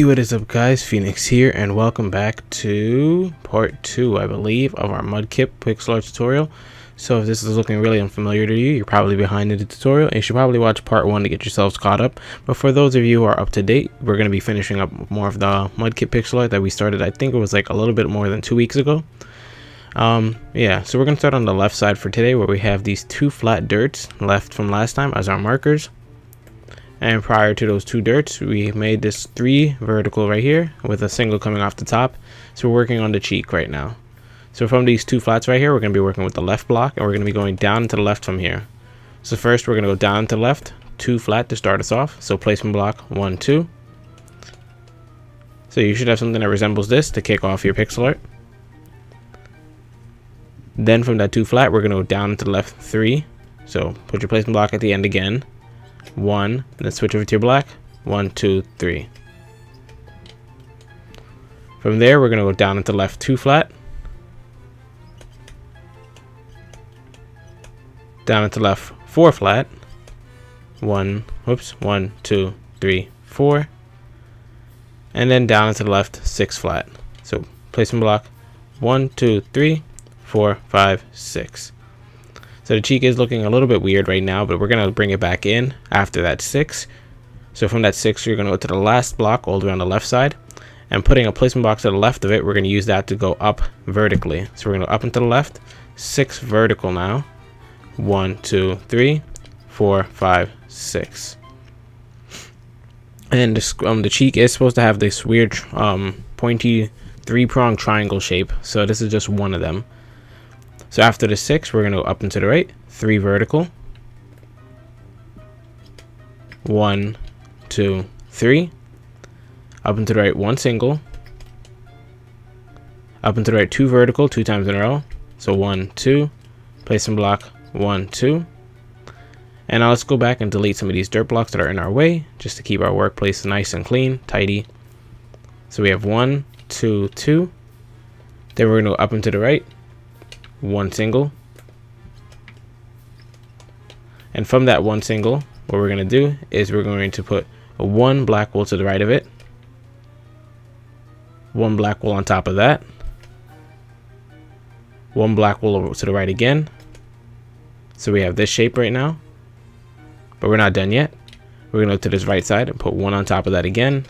Hey, what is up guys, Phoenix here, and welcome back to part 2, I believe, of our Mudkip pixel art tutorial. So if this is looking really unfamiliar to you, you're probably behind in the tutorial, and you should probably watch part 1 to get yourselves caught up. But for those of you who are up to date, we're going to be finishing up more of the Mudkip pixel art that we started, I think it was like a little bit more than 2 weeks ago. Yeah, so we're going to start on the left side for today, where we have these 2 flat dirts left from last time as our markers. And prior to those 2 dirts, we made this 3 vertical right here with a single coming off the top. So we're working on the cheek right now. So from these 2 flats right here, we're going to be working with the left block, and we're going to be going down to the left from here. So first we're going to go down to the left, 2 flat to start us off. So placement block 1, 2. So you should have something that resembles this to kick off your pixel art. Then from that 2 flat, we're going to go down to the left 3. So put your placement block at the end again. 1, then switch over to your black. 1, 2, 3. From there, we're going to go down into left 2 flat, down into left 4 flat. 1, 2, 3, 4, and then down into the left 6 flat. So placement block 1, 2, 3, 4, 5, 6. So the cheek is looking a little bit weird right now, but we're going to bring it back in after that 6. So from that 6, you're going to go to the last block all the way on the left side. And putting a placement box to the left of it, we're going to use that to go up vertically. So we're going to go up and to the left, 6 vertical now. 1, 2, 3, 4, 5, 6. And this, the cheek is supposed to have this weird pointy 3-pronged triangle shape. So this is just one of them. So after the 6, we're going to go up and to the right, 3 vertical. 1, 2, 3. Up and to the right, 1 single. Up and to the right, 2 vertical, 2 times in a row. So 1, 2. Placement block 1, 2. And now let's go back and delete some of these dirt blocks that are in our way, just to keep our workplace nice and clean, tidy. So we have 1, 2, 2. Then we're going to go up and to the right. 1 single, and from that 1 single, what we're going to do is we're going to put a 1 black wool to the right of it, 1 black wool on top of that, 1 black wool over to the right again. So we have this shape right now, but we're not done yet. We're going to go to this right side and put 1 on top of that again.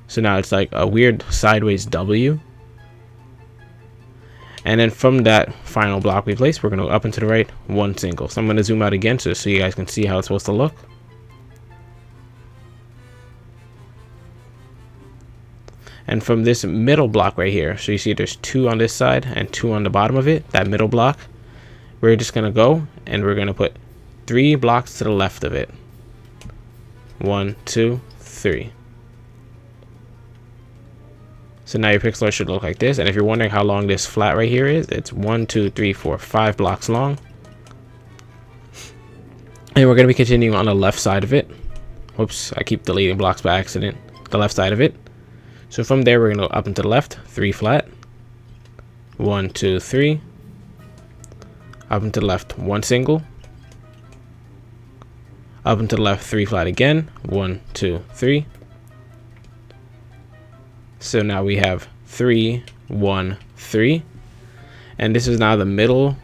So now it's like a weird sideways W. And then from that final block we placed, we're going to go up and to the right, 1 single. So I'm going to zoom out again so you guys can see how it's supposed to look. And from this middle block right here, so you see there's 2 on this side and 2 on the bottom of it, that middle block, we're just going to go and we're going to put 3 blocks to the left of it. 1, 2, 3. So now your pixel art should look like this. And if you're wondering how long this flat right here is, it's 1, 2, 3, 4, 5 blocks long. And we're going to be continuing on the left side of it. Whoops, I keep deleting blocks by accident. The left side of it. So from there, we're going to go up and to the left, 3 flat. 1, 2, 3. Up and to the left, 1 single. Up and to the left, 3 flat again. 1, 2, 3. So now we have 3, 1, 3, and this is now the middle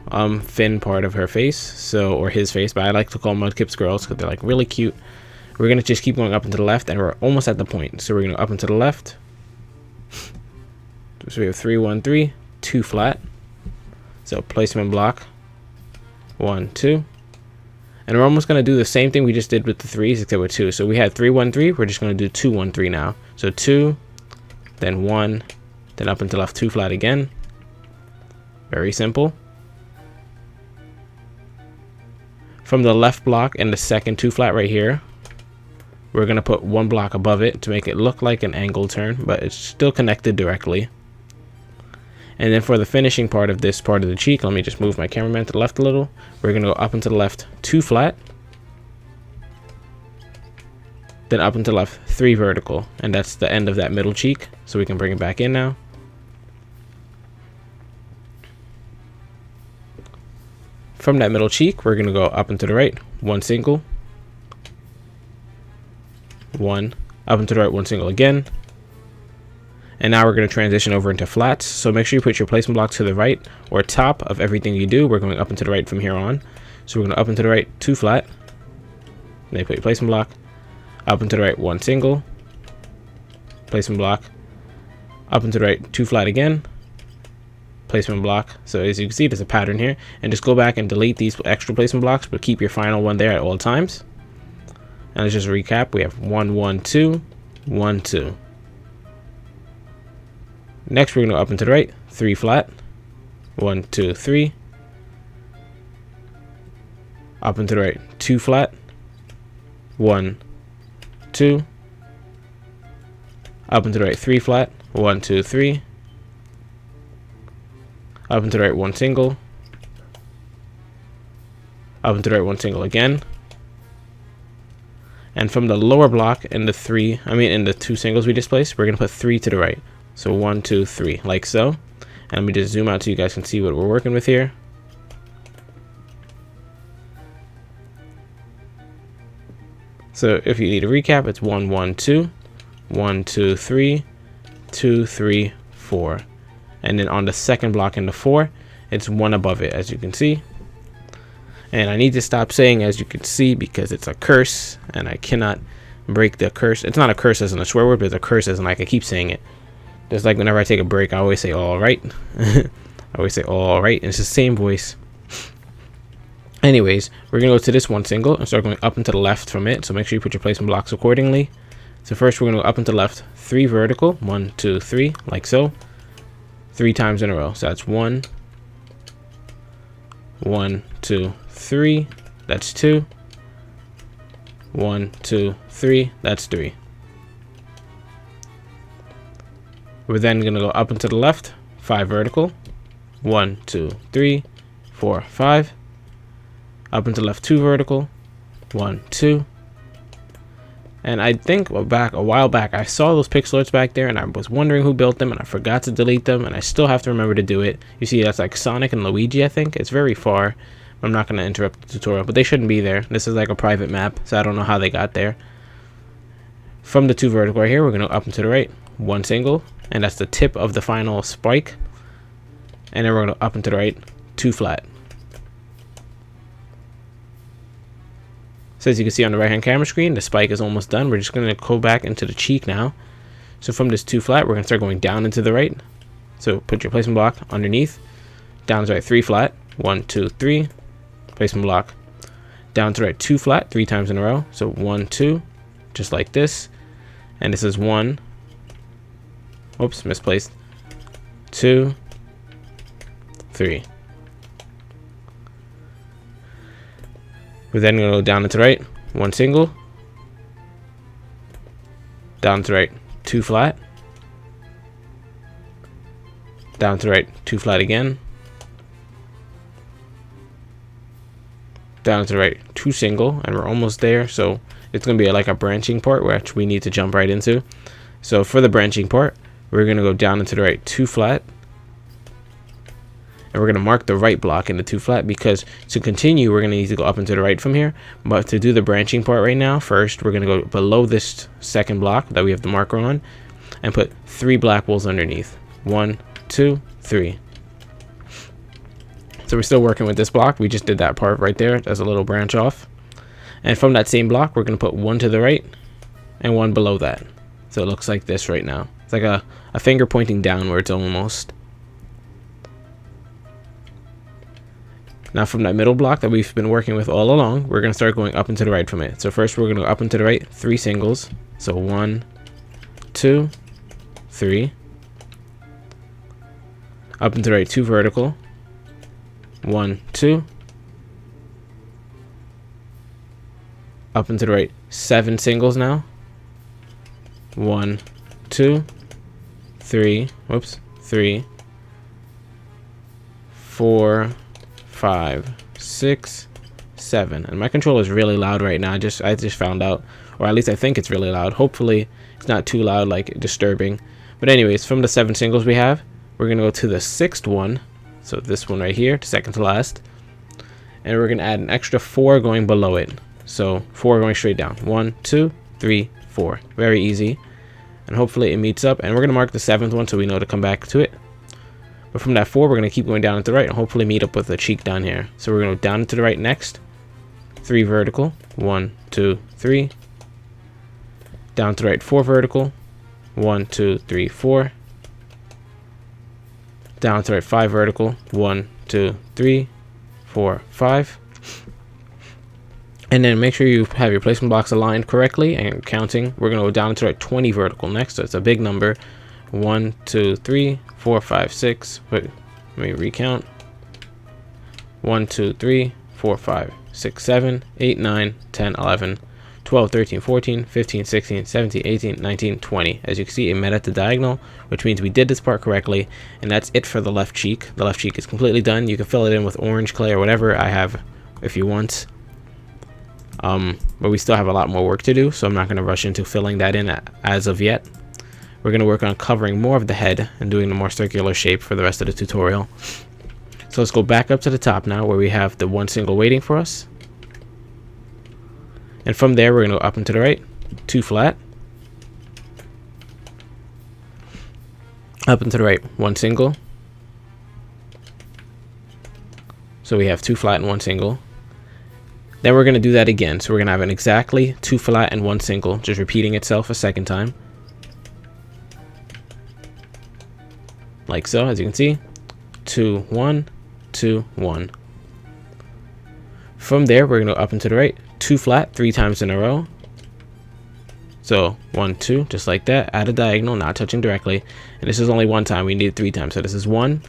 fin part of her face, so, or his face, but I like to call Mudkip's girls because they're like really cute. We're gonna just keep going up and to the left, and we're almost at the point. So we're gonna go up and to the left. So we have 3, 1, 3, 2 flat. So placement block 1, 2, and we're almost gonna do the same thing we just did with the 3s except with 2. So we had 3, 1, 3. We're just gonna do 2, 1, 3 now. So 2. Then 1, then up and to left 2 flat again. Very simple. From the left block and the second 2 flat right here, we're going to put 1 block above it to make it look like an angle turn, but it's still connected directly. And then for the finishing part of this part of the cheek, let me just move my cameraman to the left a little. We're going to go up and to the left 2 flat. Then up and to the left 3 vertical, and that's the end of that middle cheek, so we can bring it back in now. From that middle cheek, we're going to go up and to the right, 1 single, 1, up and to the right, 1 single again, And now we're going to transition over into flats. So make sure you put your placement block to the right or top of everything you do. We're going up and to the right from here on. So we're going to up and to the right, 2 flat. Then you put your placement block. Up and to the right, 1 single. Placement block. Up and to the right, 2 flat again. Placement block. So as you can see, there's a pattern here. And just go back and delete these extra placement blocks, but keep your final one there at all times. And let's just recap. We have 1, 1, 2, 1, 2. Next, we're going to go up and to the right, 3 flat. 1, 2, 3. Up and to the right, 2 flat. 1, 2. Up and to the right, 3 flat. 1, 2, 3. Up and to the right, 1 single. Up and to the right, 1 single again. And from the lower block in the 2 singles we just placed, we're going to put 3 to the right. So 1, 2, 3, like so. And let me just zoom out so you guys can see what we're working with here. So if you need a recap, it's 1, 1, 2, 1, 2, 3, 2, 3, 4. And then on the second block in the 4, it's 1 above it, as you can see. And I need to stop saying as you can see because it's a curse and I cannot break the curse. It's not a curse as in a swear word, but it's a curse as in like I keep saying it. Just like whenever I take a break, I always say all right. I always say all right, and it's the same voice. Anyways, we're gonna go to this 1 single and start going up and to the left from it. So make sure you put your placement blocks accordingly. So first we're gonna go up and to the left, 3 vertical, 1, 2, 3, like so, 3 times in a row. So that's 1, 1, 2, 3. That's 2. 1, 2, 3. That's 3. We're then going to go up and to the left, 5 vertical, 1, 2, 3, 4, 5. Up and to the left, 2 vertical, 1, 2. And I think a while back, I saw those pixel back there and I was wondering who built them and I forgot to delete them and I still have to remember to do it. You see, that's like Sonic and Luigi, I think. It's very far. I'm not going to interrupt the tutorial, but they shouldn't be there. This is like a private map, so I don't know how they got there. From the 2 vertical right here, we're going to go up and to the right, 1 single. And that's the tip of the final spike. And then we're going to up and to the right, 2 flat. So as you can see on the right hand camera screen, the spike is almost done. We're just going to go back into the cheek now. So from this 2 flat, we're going to start going down into the right. So put your placement block underneath. Down to the right, 3 flat. 1, 2, 3. Placement block. Down to the right, 2 flat, 3 times in a row. So 1, 2. Just like this. And this is 1. Oops, misplaced. 2, 3. We're then going to go down and to the right, 1 single. Down to the right, 2 flat. Down to the right, 2 flat again. Down to the right, 2 single, and we're almost there. So it's going to be like a branching part, which we need to jump right into. So for the branching part, we're going to go down and to the right, 2 flat. And we're going to mark the right block in the 2 flat because to continue, we're going to need to go up and to the right from here. But to do the branching part right now, first, we're going to go below this second block that we have the marker on and put 3 black balls underneath. 1, 2, 3. So we're still working with this block. We just did that part right there as a little branch off. And from that same block, we're going to put 1 to the right and 1 below that. So it looks like this right now. It's like a finger pointing downwards almost. Now from that middle block that we've been working with all along, we're going to start going up and to the right from it. So first we're going to go up and to the right, 3 singles. So 1, 2, 3. Up and to the right, 2 vertical. 1, 2. Up and to the right, 7 singles now. 1, 2, 3. Whoops. 3, 4, 5, 6, 7. And my controller is really loud right now. I just found out, or at least I think it's really loud. Hopefully it's not too loud, like disturbing. But anyways, from the 7 singles we have, we're gonna go to the 6th one. So this one right here, second to last. And we're gonna add an extra 4 going below it. So 4 going straight down. 1, 2, 3, 4. Very easy. and hopefully it meets up. And we're going to mark the 7th one so we know to come back to it. But from that 4, we're going to keep going down and to the right and hopefully meet up with the cheek down here. So we're going to go down and to the right next. 3 vertical. 1, 2, 3. Down to the right, 4 vertical. 1, 2, 3, 4. Down to the right, 5 vertical. 1, 2, 3, 4, 5. And then make sure you have your placement blocks aligned correctly and counting. We're going to go down to the right, 20 vertical next. So it's a big number. 1, 2, 3, 4, 5, 6. Wait, let me recount. 1, 2, 3, 4, 5, 6, 7, 8, 9, 10, 11, 12, 13, 14, 15, 16, 17, 18, 19, 20. As you can see, it met at the diagonal, which means we did this part correctly. And that's it for the left cheek. The left cheek is completely done. You can fill it in with orange clay or whatever I have if you want. But we still have a lot more work to do, so I'm not going to rush into filling that in as of yet. We're going to work on covering more of the head and doing the more circular shape for the rest of the tutorial. So let's go back up to the top now where we have the 1 single waiting for us. And from there, we're going to go up and to the right, 2 flat. Up and to the right, 1 single. So we have 2 flat and 1 single. Then we're going to do that again. So we're going to have an exactly 2 flat and 1 single, just repeating itself a second time. Like so, as you can see, 2, 1, 2, 1. From there, we're going to go up and to the right, 2 flat 3 times in a row. So 1, 2, just like that, at a diagonal, not touching directly. And this is only 1 time, we need 3 times. So this is 1,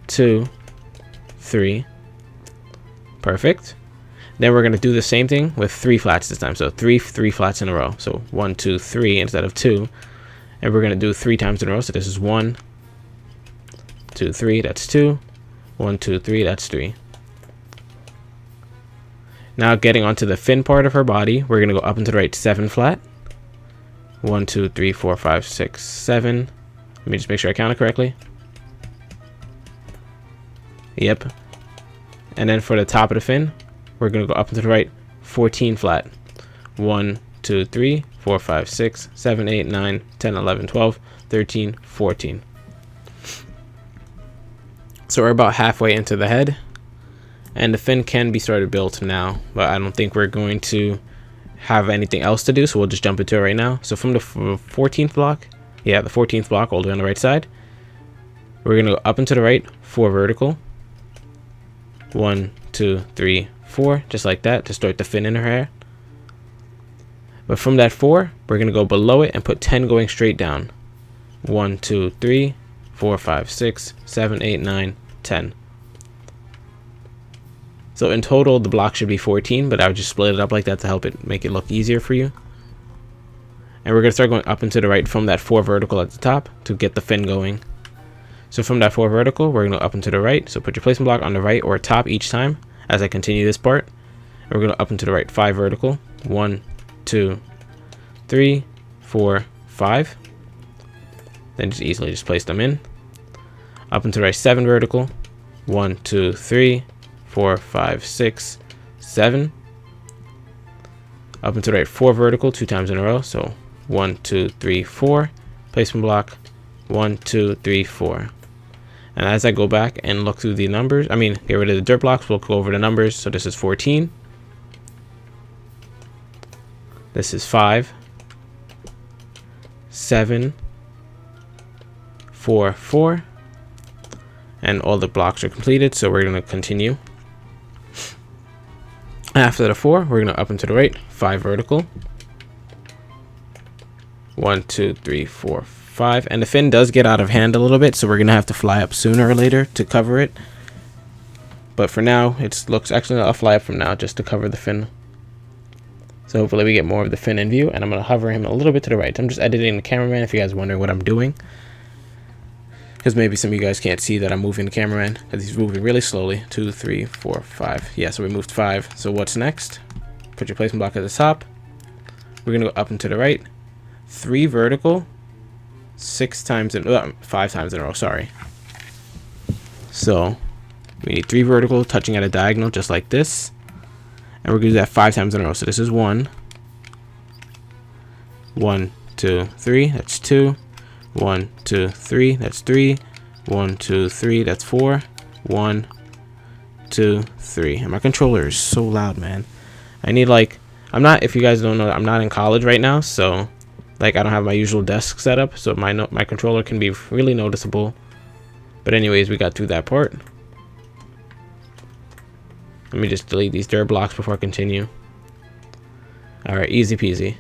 2, 3. Perfect. Then we're going to do the same thing with 3 flats this time. So 3 flats in a row. So 1, 2, 3 instead of 2. And we're going to do 3 times in a row. So this is 1, 2, 3, that's 2. 1, 2, 3, that's 3. Now getting onto the fin part of her body, we're going to go up and to the right, 7 flat. 1, 2, 3, 4, 5, 6, 7. Let me just make sure I counted correctly. Yep. And then for the top of the fin, we're going to go up and to the right, 14 flat. 1, 2, 3, 4, 5, 6, 7, 8, 9, 10, 11, 12, 13, 14. So we're about halfway into the head. And the fin can be started built now, but I don't think we're going to have anything else to do, so we'll just jump into it right now. So from the 14th block, the 14th block all the way on the right side, we're going to go up and to the right, 4 vertical. 1, 2, 3, 4, just like that, to start the fin in her hair. But from that 4, we're going to go below it and put 10 going straight down. 1, 2, 3, 4, 5, 6, 7, 8, 9, 10. So in total, the block should be 14, but I would just split it up like that to help it make it look easier for you. And we're going to start going up and to the right from that 4 vertical at the top to get the fin going. So from that 4 vertical, we're going to go up and to the right. So put your placement block on the right or top each time as I continue this part. And we're going to up and to the right, 5 vertical. 1, 2, 3, 4, 5. Then just easily just place them in. Up and to the right, 7 vertical. 1, 2, 3, 4, 5, 6, 7. Up and to the right, 4 vertical, 2 times in a row. So 1, 2, 3, 4. Placement block, 1, 2, 3, 4. And as I go back and look through the numbers, get rid of the dirt blocks, we'll go over the numbers. So this is 14. This is 5, 7, 4, 4. And all the blocks are completed, so we're going to continue. After the 4, we're going to up and to the right, 5 vertical. 1, 2, 3, 4, 5. And the fin does get out of hand a little bit, so we're going to have to fly up sooner or later to cover it. But for now, I'll fly up from now just to cover the fin. So hopefully we get more of the fin in view, and I'm going to hover him a little bit to the right. I'm just editing the cameraman if you guys are wondering what I'm doing. Because maybe some of you guys can't see that I'm moving the cameraman, because he's moving really slowly. 2, 3, 4, 5. Yeah, so we moved 5. So what's next? Put your placement block at the top. We're going to go up and to the right. 3 vertical. 5 times in a row, sorry. So we need 3 vertical touching at a diagonal just like this. And we're going to do that 5 times in a row. So this is 1, 1, 2, 3, that's 2, 1, 2, 3, that's 3, 1, 2, 3, that's 4, 1, 2, 3. And my controller is so loud, man. I need like, I'm not, if you guys don't know, I'm not in college right now, so like I don't have my usual desk set up, so my controller can be really noticeable. But anyways, we got through that part. Let me just delete these dirt blocks before I continue. Alright, easy peasy.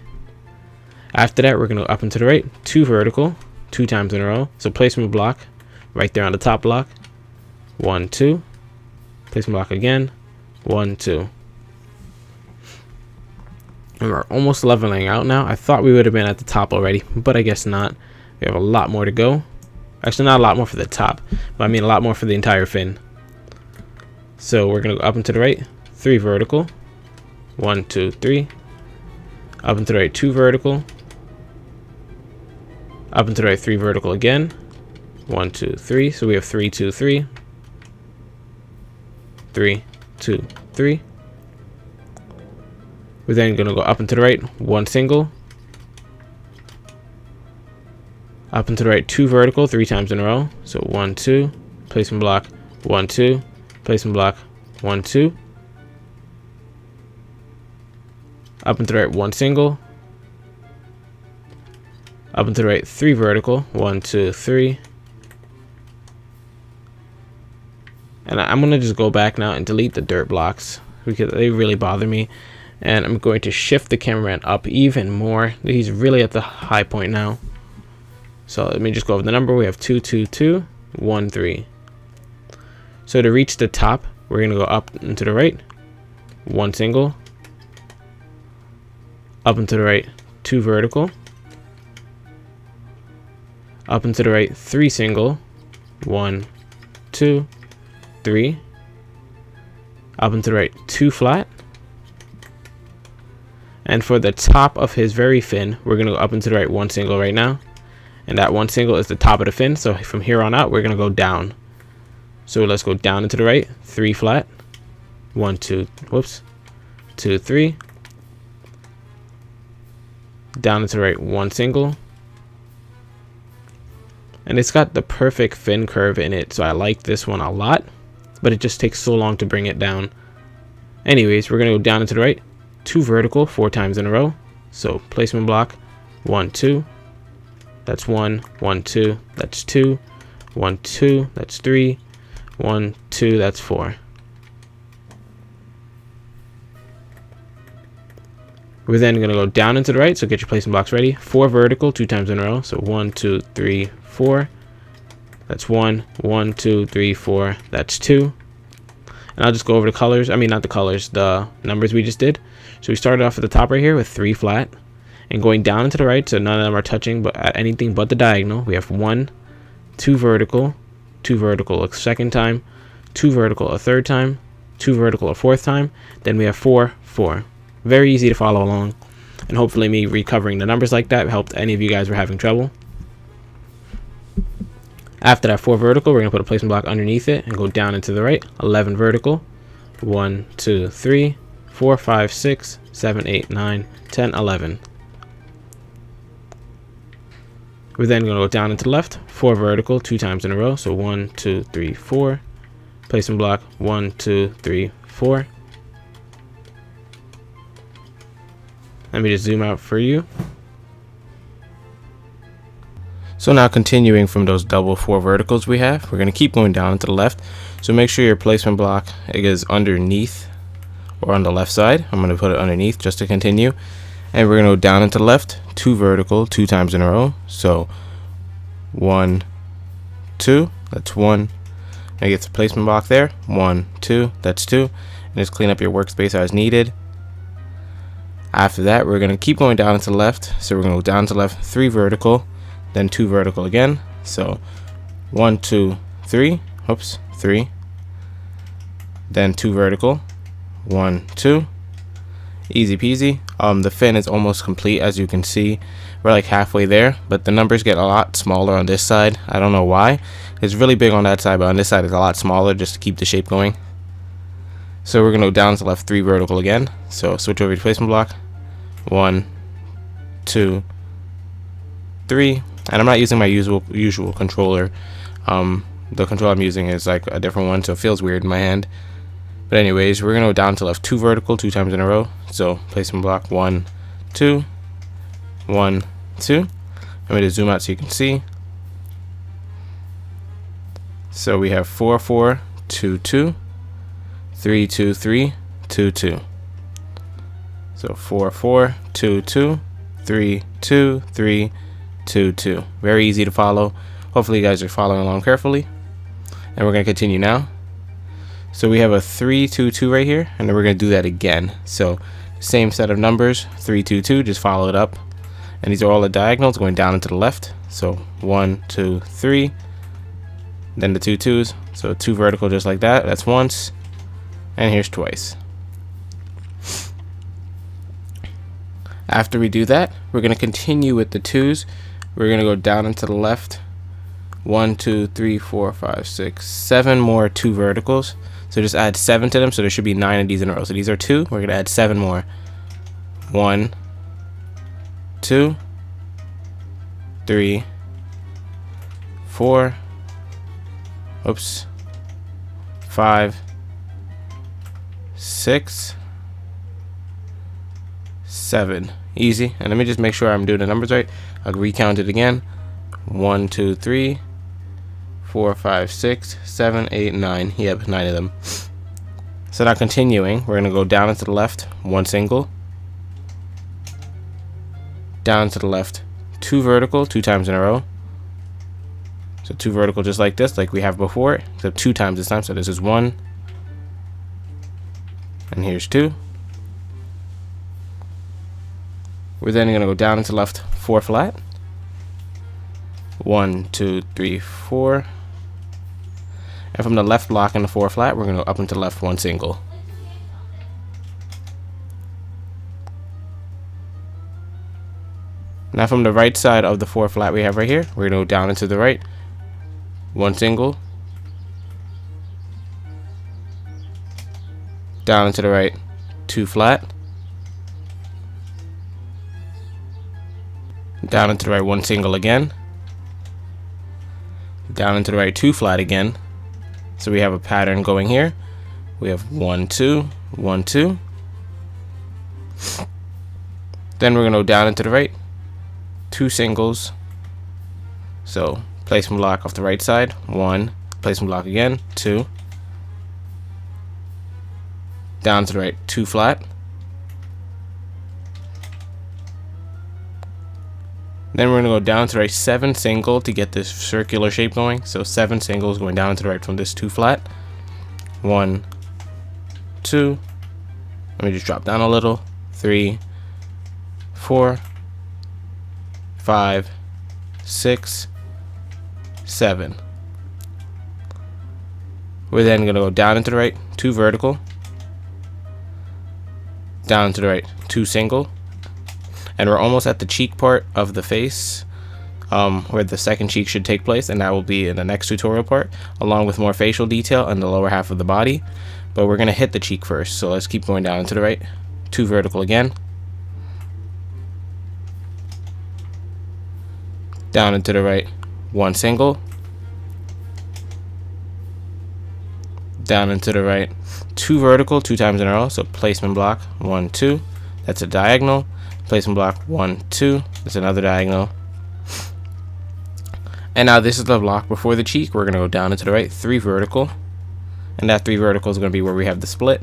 After that, we're going to go up and to the right, 2 vertical, 2 times in a row. So placement block right there on the top block. 1, 2. Placement block again. 1, 2. And we're almost leveling out now. I thought we would have been at the top already, but I guess not. We have a lot more to go. Actually, not a lot more for the top, but I mean a lot more for the entire fin. So we're going to go up and to the right, 3 vertical. 1, 2, 3. Up and to the right, 2 vertical. Up and to the right, 3 vertical again. 1, 2, 3. So we have 3, 2, 3. 3, 2, 3. We're then going to go up and to the right, 1 single. Up and to the right, 2 vertical, 3 times in a row. So 1, 2. Placement block, 1, 2. Placement block, 1, 2. Up and to the right, 1 single. Up and to the right, 3 vertical, 1, 2, 3. And I'm going to just go back now and delete the dirt blocks because they really bother me. And I'm going to shift the cameraman up even more. He's really at the high point now. So let me just go over the number. We have 2, 2, 2, 1, 3. So to reach the top, we're going to go up and to the right, 1 single. Up and to the right, 2 vertical. Up and to the right, 3 single. 1, 2, 3. Up and to the right, 2 flat. And for the top of his very fin, we're going to go up and to the right, 1 single right now. And that 1 single is the top of the fin. So from here on out, we're going to go down. So let's go down and to the right, 3 flat. 1, 2, whoops. 2, 3. Down and to the right, 1 single. And it's got the perfect fin curve in it. So I like this one a lot. But it just takes so long to bring it down. Anyways, we're going to go down and to the right. 2 vertical, 4 times in a row. So placement block, 1, 2. That's 1, 1, 2. That's 2, 1, 2. That's 3, 1, 2. That's 4. We're then going to go down and to the right. So get your placement blocks ready. 4 vertical, 2 times in a row. So 1, 2, 3, 4. That's 1, 1, 2, 3, 4. That's 2. And I'll just go over the colors. I mean, not the colors, the numbers we just did. So we started off at the top right here with 3 flat. And going down and to the right, so none of them are touching but at anything but the diagonal, we have 1, 2 vertical, 2 vertical a second time, 2 vertical a third time, 2 vertical a fourth time. Then we have 4, 4. Very easy to follow along. And hopefully me recovering the numbers like that helped any of you guys who were having trouble. After that 4 vertical, we're going to put a placement block underneath it and go down and to the right. 11 vertical. 1, 2, 3, 4, 5, 6, 7, 8, 9, 10, 11. We're then going to go down and to the left. 4 vertical, 2 times in a row. So 1, 2, 3, 4. Placement block 1, 2, 3, 4. Let me just zoom out for you. So now continuing from those double 4 verticals we have, we're going to keep going down to the left. So make sure your placement block is underneath or on the left side. I'm going to put it underneath just to continue. And we're going to go down and to the left, 2 vertical, 2 times in a row. So 1, 2, that's 1. And get the placement block there, 1, 2, that's 2. And just clean up your workspace as needed. After that, we're going to keep going down and to the left. So we're going to go down to the left, 3 vertical. Then 2 vertical again. So 1, 2, 3. Oops, 3. Then 2 vertical. 1, 2. Easy peasy. The fin is almost complete, as you can see. We're like halfway there, but the numbers get a lot smaller on this side. I don't know why. It's really big on that side, but on this side it's a lot smaller just to keep the shape going. So we're going to go down to the left, 3 vertical again. So switch over to placement block. 1, 2, 3, and I'm not using my usual controller. The controller I'm using is like a different one, so it feels weird in my hand. But anyways, we're gonna go down to left 2 vertical 2 times in a row. So placement block 1, 2, 1, 2. I'm gonna zoom out so you can see. So we have 4, 4, 2, 2, 3, 2, 3, 2, 2. So 4, 4, 2, 2, 3, 2, 3, 2, 2. Very easy to follow. Hopefully you guys are following along carefully. And we're going to continue now. So we have a 3, 2, 2 right here, and then we're going to do that again. So same set of numbers, 3, 2, 2, just follow it up. And these are all the diagonals going down and to the left. So 1, 2, 3, then the 2 2s. So 2 vertical just like that. That's once, and here's twice. After we do that, we're going to continue with the 2s. We're going to go down and to the left. 1, 2, 3, 4, 5, 6, 7 more 2 verticals. So just add 7 to them. So there should be 9 of these in a row. So these are 2. We're going to add 7 more. 1, 2, 3, 4, 5, 6, 7. Easy. And let me just make sure I'm doing the numbers right. I'll recount it again. 1, 2, 3, 4, 5, 6, 7, 8, 9. Yep, 9 of them. So now continuing, we're gonna go down and to the left, 1 single. Down to the left, 2 vertical, 2 times in a row. So 2 vertical just like this, like we have before, except 2 times this time. So this is 1. And here's 2. We're then going to go down into left 4 flat. 1, 2, 3, 4. And from the left block in the 4 flat, we're going to go up into left 1 single. Now from the right side of the 4 flat we have right here, we're going to go down into the right 1 single. Down into the right 2 flat. Down into the right 1 single again. Down into the right 2 flat again. So we have a pattern going here. We have 1, 2, 1, 2. Then we're going to go down into the right 2 singles. So placement block off the right side, 1. Placement block again, 2. Down to the right 2 flat. Then we're going to go down to the right 7 single to get this circular shape going. So 7 singles going down to the right from this 2 flat. 1, 2. Let me just drop down a little. 3, 4, 5, 6, 7. We're then going to go down into the right 2 vertical. Down to the right 2 single. And we're almost at the cheek part of the face, where the second cheek should take place, and that will be in the next tutorial part, along with more facial detail in the lower half of the body. But we're going to hit the cheek first, so let's keep going down to the right. 2 vertical again. Down into the right 1 single. Down into the right 2 vertical 2 times in a row, so placement block 1, 2. That's a diagonal. Placement block 1, 2. That's another diagonal. And now this is the block before the cheek. We're going to go down into the right 3 vertical. And that 3 vertical is going to be where we have the split.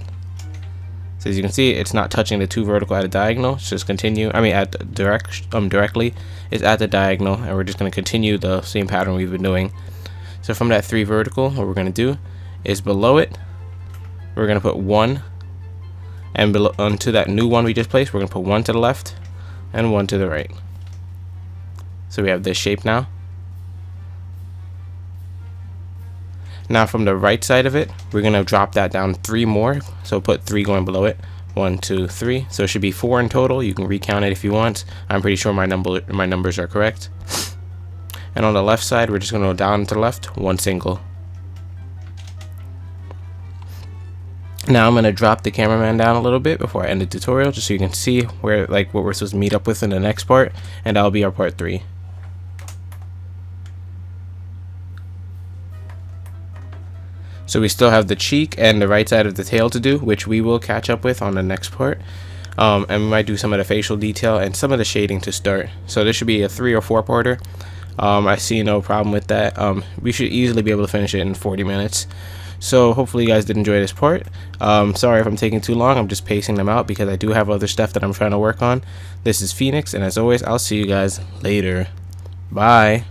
So as you can see, it's not touching the 2 vertical at a diagonal. It's just continue. I mean, at the directly. It's at the diagonal. And we're just going to continue the same pattern we've been doing. So from that 3 vertical, what we're going to do is below it, we're going to put 1. And below, onto that new 1 we just placed, we're going to put 1 to the left and 1 to the right. So we have this shape now. Now from the right side of it, we're going to drop that down 3 more. So put 3 going below it. 1, 2, 3. So it should be 4 in total. You can recount it if you want. I'm pretty sure my numbers are correct. And on the left side, we're just going to go down to the left, 1 single. Now I'm going to drop the cameraman down a little bit before I end the tutorial, just so you can see where, like, what we're supposed to meet up with in the next part, and that'll be our part 3. So we still have the cheek and the right side of the tail to do, which we will catch up with on the next part. And we might do some of the facial detail and some of the shading to start. So this should be a 3 or 4 parter. I see no problem with that. We should easily be able to finish it in 40 minutes. So hopefully you guys did enjoy this part. Sorry if I'm taking too long. I'm just pacing them out because I do have other stuff that I'm trying to work on. This is Phoenix, and as always, I'll see you guys later. Bye.